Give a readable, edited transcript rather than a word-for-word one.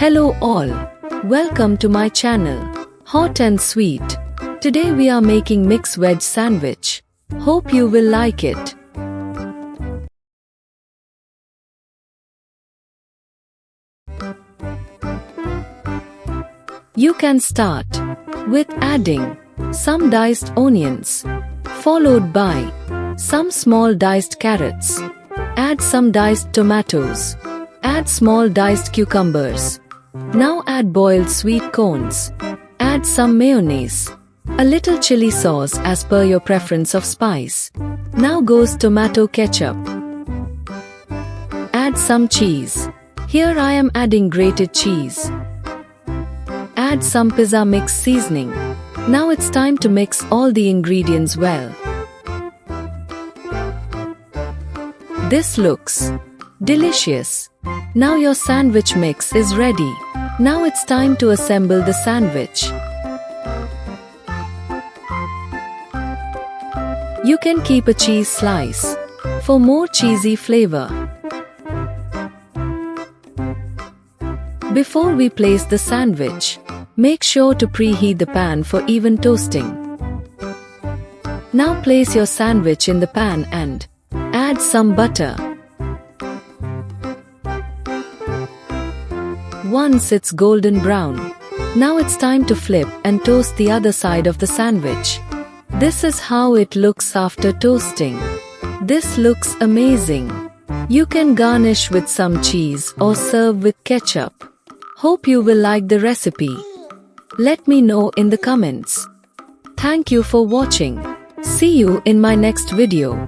Hello all, welcome to my channel, Hot and Sweet. Today we are making mixed veg sandwich. Hope you will like it. You can start with adding some diced onions, followed by some small diced carrots. Add some diced tomatoes. Add small diced cucumbers. Now add boiled sweet corns. Add some mayonnaise. A little chili sauce as per your preference of spice. Now goes tomato ketchup. Add some cheese. Here I am adding grated cheese. Add some pizza mix seasoning. Now it's time to mix all the ingredients well. This looks delicious. Now your sandwich mix is ready. Now it's time to assemble the sandwich. You can keep a cheese slice for more cheesy flavor. Before we place the sandwich, make sure to preheat the pan for even toasting. Now place your sandwich in the pan and add some butter. Once it's golden brown, now it's time to flip and toast the other side of the sandwich. This is how it looks after toasting. This looks amazing. You can garnish with some cheese or serve with ketchup. Hope you will like the recipe. Let me know in the comments. Thank you for watching. See you in my next video.